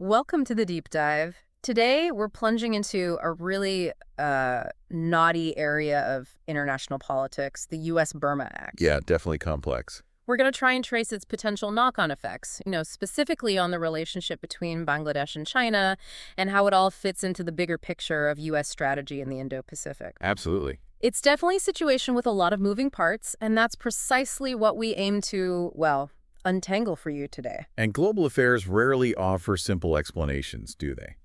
Welcome to the deep dive. Today, we're plunging into a really naughty area of international politics, the U.S.-Burma Act. Yeah, definitely complex. We're going to try and trace its potential knock-on effects, specifically on the relationship between Bangladesh and China and how it all fits into the bigger picture of U.S. strategy in the Indo-Pacific. Absolutely. It's definitely a situation with a lot of moving parts, and that's precisely what we aim to, well, untangle for you today. And global affairs rarely offer simple explanations, do they?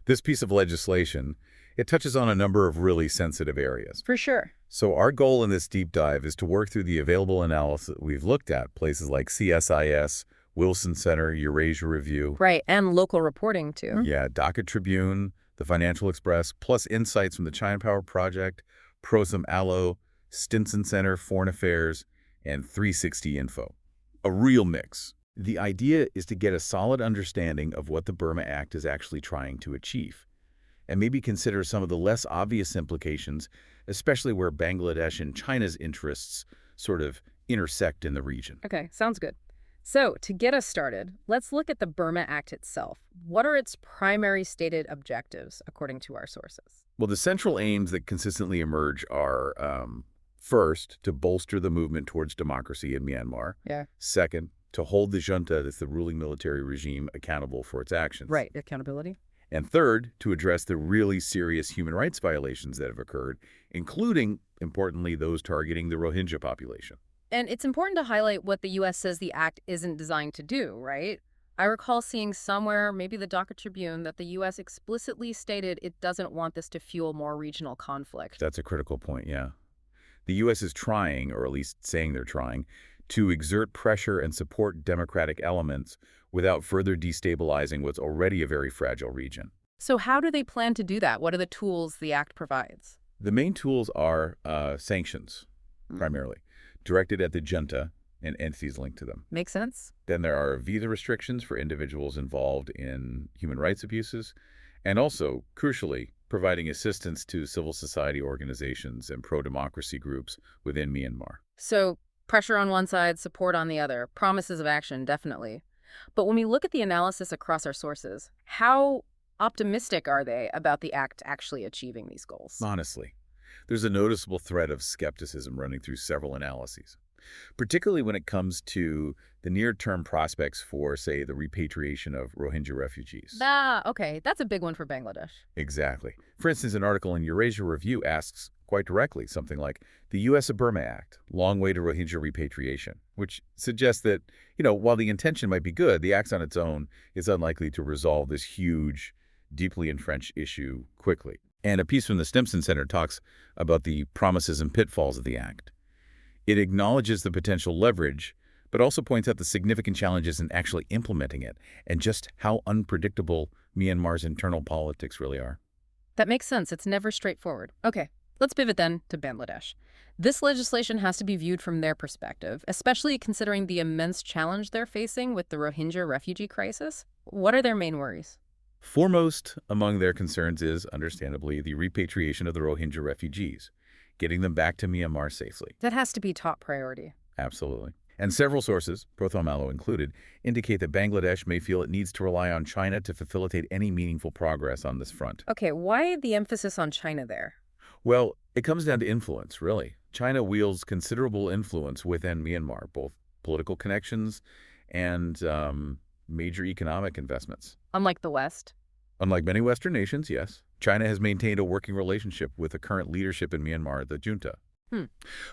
This piece of legislation, it touches on a number of really sensitive areas. For sure. So our goal in this deep dive is to work through the available analysis that we've looked at, places like CSIS, Wilson Center, Eurasia Review. Right, and local reporting, too. Yeah, Dhaka Tribune, the Financial Express, plus insights from the China Power Project, Prosum Allo, Stinson Center, Foreign Affairs, and 360 Info. A real mix. The idea is to get a solid understanding of what the Burma Act is actually trying to achieve, and maybe consider some of the less obvious implications, especially where Bangladesh and China's interests sort of intersect in the region. Okay, sounds good. So, to get us started, let's look at the Burma Act itself. What are its primary stated objectives, according to our sources? Well, the central aims that consistently emerge are, first, to bolster the movement towards democracy in Myanmar. Yeah. Second, to hold the junta, that's the ruling military regime, accountable for its actions. Right, accountability. And third, to address the really serious human rights violations that have occurred, including, importantly, those targeting the Rohingya population. And it's important to highlight what the U.S. says the act isn't designed to do, right? I recall seeing somewhere, maybe the Dhaka Tribune, that the U.S. explicitly stated it doesn't want this to fuel more regional conflict. That's a critical point, yeah. The U.S. is trying, or at least saying they're trying, to exert pressure and support democratic elements without further destabilizing what's already a very fragile region. So how do they plan to do that? What are the tools the act provides? The main tools are sanctions, primarily, directed at the junta and entities linked to them. Makes sense. Then there are visa restrictions for individuals involved in human rights abuses, and also, crucially, providing assistance to civil society organizations and pro-democracy groups within Myanmar. So pressure on one side, support on the other, promises of action, definitely. But when we look at the analysis across our sources, how optimistic are they about the act actually achieving these goals? Honestly, there's a noticeable thread of skepticism running through several analyses, particularly when it comes to the near-term prospects for, say, the repatriation of Rohingya refugees. Okay, that's a big one for Bangladesh. Exactly. For instance, an article in Eurasia Review asks quite directly something like, the U.S.-Burma Act, long way to Rohingya repatriation, which suggests that, while the intention might be good, the act on its own is unlikely to resolve this huge, deeply entrenched issue quickly. And a piece from the Stinson Center talks about the promises and pitfalls of the act. It acknowledges the potential leverage, but also points out the significant challenges in actually implementing it and just how unpredictable Myanmar's internal politics really are. That makes sense. It's never straightforward. Okay, let's pivot then to Bangladesh. This legislation has to be viewed from their perspective, especially considering the immense challenge they're facing with the Rohingya refugee crisis. What are their main worries? Foremost among their concerns is, understandably, the repatriation of the Rohingya refugees, getting them back to Myanmar safely. That has to be top priority. Absolutely. And several sources, Prosum Allo included, indicate that Bangladesh may feel it needs to rely on China to facilitate any meaningful progress on this front. Okay, why the emphasis on China there? Well, it comes down to influence, really. China wields considerable influence within Myanmar, both political connections and major economic investments. Unlike the West? Unlike many Western nations, yes, China has maintained a working relationship with the current leadership in Myanmar, the junta.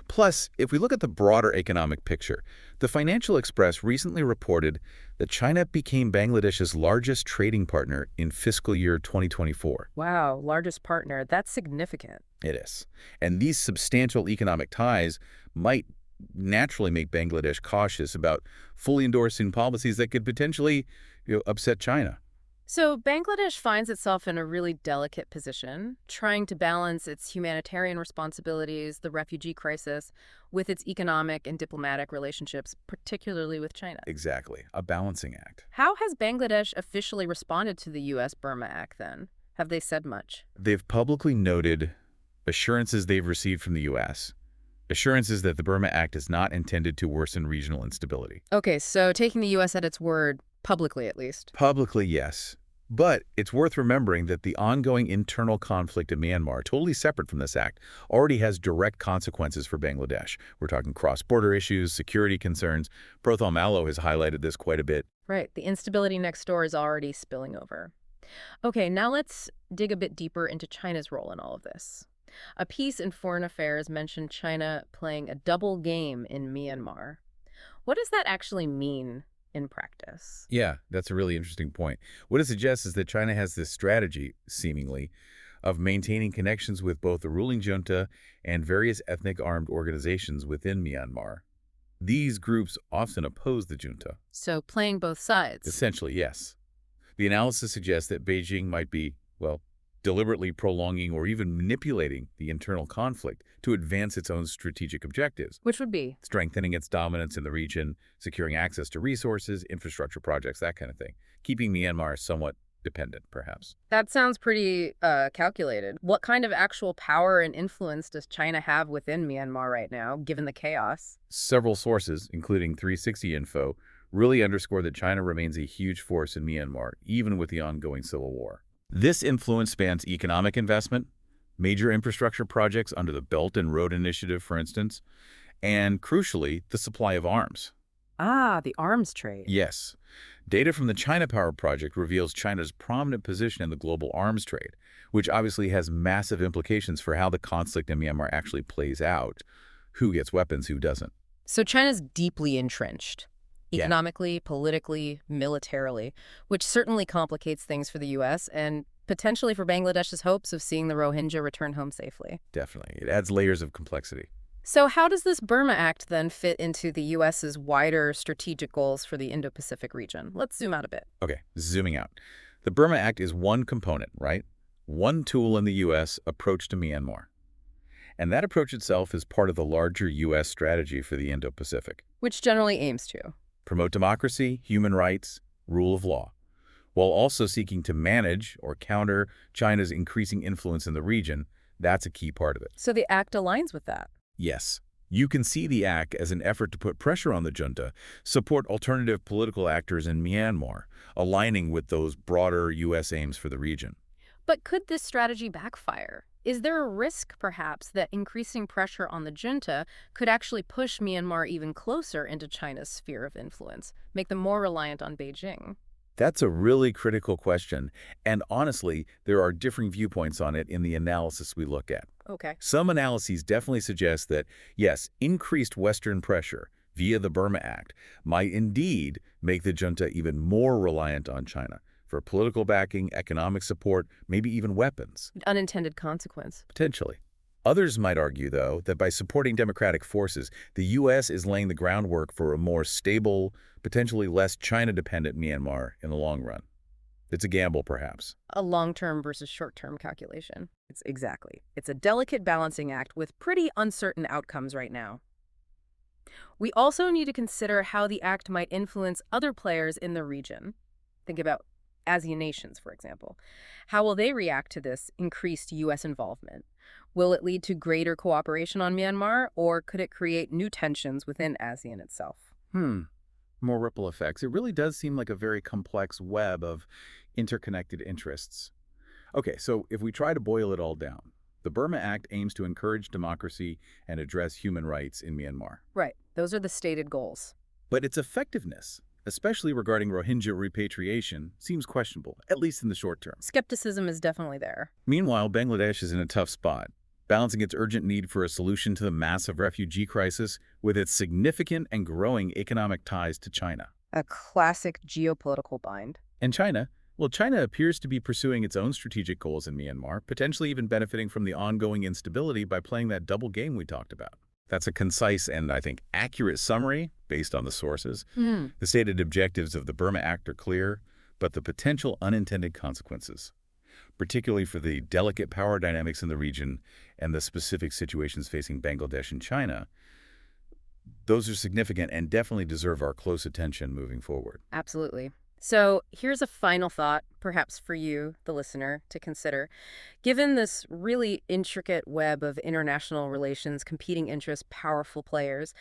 Plus, if we look at the broader economic picture, the Financial Express recently reported that China became Bangladesh's largest trading partner in fiscal year 2024. Wow, largest partner. That's significant. It is. And these substantial economic ties might naturally make Bangladesh cautious about fully endorsing policies that could potentially upset China. So Bangladesh finds itself in a really delicate position, trying to balance its humanitarian responsibilities, the refugee crisis, with its economic and diplomatic relationships, particularly with China. Exactly. A balancing act. How has Bangladesh officially responded to the U.S.-Burma Act, then? Have they said much? They've publicly noted assurances they've received from the U.S., assurances that the Burma Act is not intended to worsen regional instability. Okay, so taking the U.S. at its word, publicly at least. Publicly, yes. But it's worth remembering that the ongoing internal conflict in Myanmar, totally separate from this act, already has direct consequences for Bangladesh. We're talking cross-border issues, security concerns. Prothal Mallow has highlighted this quite a bit. Right. The instability next door is already spilling over. Okay, now let's dig a bit deeper into China's role in all of this. A piece in Foreign Affairs mentioned China playing a double game in Myanmar. What does that actually mean in practice? Yeah, that's a really interesting point. What it suggests is that China has this strategy, seemingly, of maintaining connections with both the ruling junta and various ethnic armed organizations within Myanmar. These groups often oppose the junta. So playing both sides. Essentially, yes. The analysis suggests that Beijing might be, well, deliberately prolonging or even manipulating the internal conflict to advance its own strategic objectives, Which would be? strengthening its dominance in the region, securing access to resources, infrastructure projects, that kind of thing, keeping Myanmar somewhat dependent, perhaps. That sounds pretty calculated. What kind of actual power and influence does China have within Myanmar right now, given the chaos? Several sources, including 360 Info, really underscore that China remains a huge force in Myanmar, even with the ongoing civil war. This influence spans economic investment, major infrastructure projects under the Belt and Road Initiative, for instance, and, crucially, the supply of arms. Ah, the arms trade. Yes. Data from the China Power Project reveals China's prominent position in the global arms trade, which obviously has massive implications for how the conflict in Myanmar actually plays out. Who gets weapons, who doesn't. So China's deeply entrenched, Yeah. economically, politically, militarily, which certainly complicates things for the U.S. and potentially for Bangladesh's hopes of seeing the Rohingya return home safely. Definitely. It adds layers of complexity. So how does this Burma Act then fit into the U.S.'s wider strategic goals for the Indo-Pacific region? Let's zoom out a bit. Okay, zooming out. The Burma Act is one component, right? One tool in the U.S. approach to Myanmar. And that approach itself is part of the larger U.S. strategy for the Indo-Pacific. Which generally aims to Promote democracy, human rights, rule of law, while also seeking to manage or counter China's increasing influence in the region. That's a key part of it. So the act aligns with that. Yes, you can see the act as an effort to put pressure on the junta, support alternative political actors in Myanmar, aligning with those broader U.S. aims for the region. But could this strategy backfire? Is there a risk, perhaps, that increasing pressure on the junta could actually push Myanmar even closer into China's sphere of influence, make them more reliant on Beijing? That's a really critical question, and honestly, there are differing viewpoints on it in the analysis we look at. Okay. Some analyses definitely suggest that, yes, increased Western pressure via the Burma Act might indeed make the junta even more reliant on China for political backing, economic support, maybe even weapons, Unintended consequence. potentially. Others might argue, though, that by supporting democratic forces, the U.S. is laying the groundwork for a more stable, potentially less China-dependent Myanmar in the long run. It's a gamble, perhaps. A long-term versus short-term calculation. It's a delicate balancing act with pretty uncertain outcomes right now. We also need to consider how the act might influence other players in the region. Think about ASEAN nations, for example. How will they react to this increased U.S. involvement? Will it lead to greater cooperation on Myanmar, or could it create new tensions within ASEAN itself? More ripple effects. It really does seem like a very complex web of interconnected interests. Okay, so if we try to boil it all down, the Burma Act aims to encourage democracy and address human rights in Myanmar. Right. Those are the stated goals. But its effectiveness, especially regarding Rohingya repatriation, seems questionable, at least in the short term. Skepticism is definitely there. Meanwhile, Bangladesh is in a tough spot, balancing its urgent need for a solution to the massive refugee crisis with its significant and growing economic ties to China. A classic geopolitical bind. And China? Well, China appears to be pursuing its own strategic goals in Myanmar, potentially even benefiting from the ongoing instability by playing that double game we talked about. That's a concise and, I think, accurate summary based on the sources. The stated objectives of the Burma Act are clear, but the potential unintended consequences, particularly for the delicate power dynamics in the region and the specific situations facing Bangladesh and China, those are significant and definitely deserve our close attention moving forward. Absolutely. So here's a final thought, perhaps for you, the listener, to consider. Given this really intricate web of international relations, competing interests, powerful players,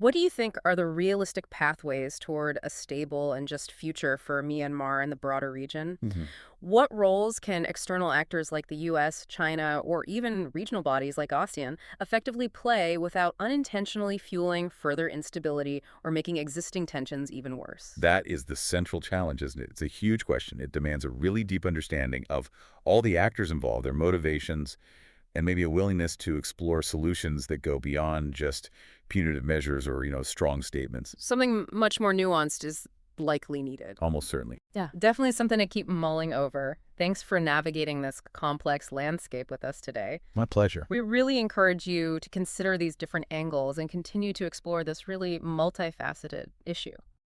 What do you think are the realistic pathways toward a stable and just future for Myanmar and the broader region? Hmm. What roles can external actors like the US, China, or even regional bodies like ASEAN effectively play without unintentionally fueling further instability or making existing tensions even worse? That is the central challenge, isn't it? It's a huge question. It demands a really deep understanding of all the actors involved, their motivations, and maybe a willingness to explore solutions that go beyond just punitive measures or, strong statements. Something much more nuanced is likely needed. Almost certainly. Yeah, definitely something to keep mulling over. Thanks for navigating this complex landscape with us today. My pleasure. We really encourage you to consider these different angles and continue to explore this really multifaceted issue.